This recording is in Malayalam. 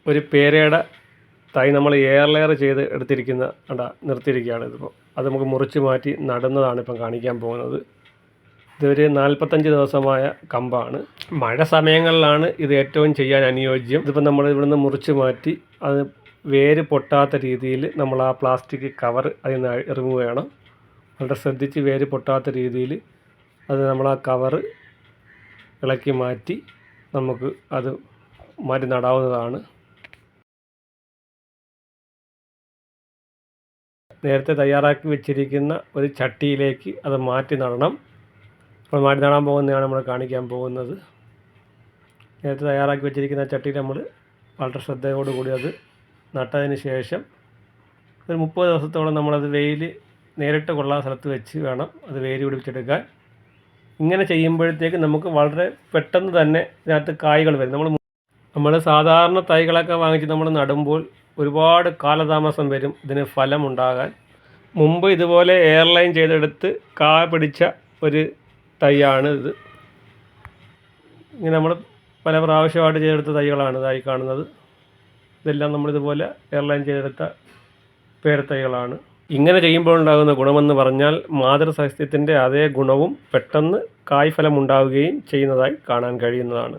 ഒരു പേരയുടെ തൈ നമ്മൾ എയർ ലെയർ ചെയ്ത് എടുത്തിരിക്കുന്ന നിർത്തിയിരിക്കുകയാണ്. ഇതിപ്പോൾ അത് നമുക്ക് മുറിച്ച് മാറ്റി നടുന്നതാണ് ഇപ്പം കാണിക്കാൻ പോകുന്നത്. ഇതൊരു 45 ദിവസമായ കമ്പാണ്. മഴ സമയങ്ങളിലാണ് ഇത് ഏറ്റവും ചെയ്യാൻ അനുയോജ്യം. ഇതിപ്പോൾ നമ്മൾ ഇവിടുന്ന് മുറിച്ച് മാറ്റി അത് വേര് പൊട്ടാത്ത രീതിയിൽ നമ്മൾ ആ പ്ലാസ്റ്റിക് കവർ അതിൽ നിന്ന് റിമൂവ് ചെയ്യണം. വളരെ ശ്രദ്ധിച്ച് വേര് പൊട്ടാത്ത രീതിയിൽ അത് നമ്മൾ ആ കവർ ഇളക്കി മാറ്റി നമുക്ക് അത് മാറ്റി നടാവുന്നതാണ്. നേരത്തെ തയ്യാറാക്കി വെച്ചിരിക്കുന്ന ഒരു ചട്ടിയിലേക്ക് അത് മാറ്റി നടണം. അപ്പോൾ മാറ്റി നടാൻ പോകുന്നതാണ് നമ്മൾ കാണിക്കാൻ പോകുന്നത്. നേരത്തെ തയ്യാറാക്കി വെച്ചിരിക്കുന്ന ചട്ടിയിൽ നമ്മൾ വളരെ ശ്രദ്ധയോടുകൂടി അത് നട്ടതിന് ശേഷം ഒരു 30 ദിവസത്തോളം നമ്മളത് വെയിൽ നേരിട്ട് കൊള്ളാൻ സ്ഥലത്ത് വെച്ച് വേണം അത് വേര് പിടിപ്പിച്ചെടുക്കാൻ. ഇങ്ങനെ ചെയ്യുമ്പോഴത്തേക്ക് നമുക്ക് വളരെ പെട്ടെന്ന് തന്നെ ഇതിനകത്ത് കായ്കൾ വരും. നമ്മൾ സാധാരണ തൈകളൊക്കെ വാങ്ങിച്ച് നമ്മൾ നടുമ്പോൾ ഒരുപാട് കാലതാമസം വരും ഇതിന് ഫലം ഉണ്ടാകാൻ. മുമ്പ് ഇതുപോലെ എയർലൈൻ ചെയ്തെടുത്ത് കായ പിടിച്ച ഒരു തൈയാണ് ഇത്. ഇങ്ങനെ നമ്മൾ പല പ്രാവശ്യമായിട്ട് ചെയ്തെടുത്ത തൈകളാണ് ഇതായി കാണുന്നത്. ഇതെല്ലാം നമ്മളിതുപോലെ എയർലൈൻ ചെയ്തെടുത്ത പേരത്തൈകളാണ്. ഇങ്ങനെ ചെയ്യുമ്പോൾ ഉണ്ടാകുന്ന ഗുണമെന്ന് പറഞ്ഞാൽ മാതൃസസ്യത്തിൻ്റെ അതേ ഗുണവും പെട്ടെന്ന് കായ്ഫലം ഉണ്ടാവുകയും ചെയ്യുന്നതായി കാണാൻ കഴിയുന്നതാണ്.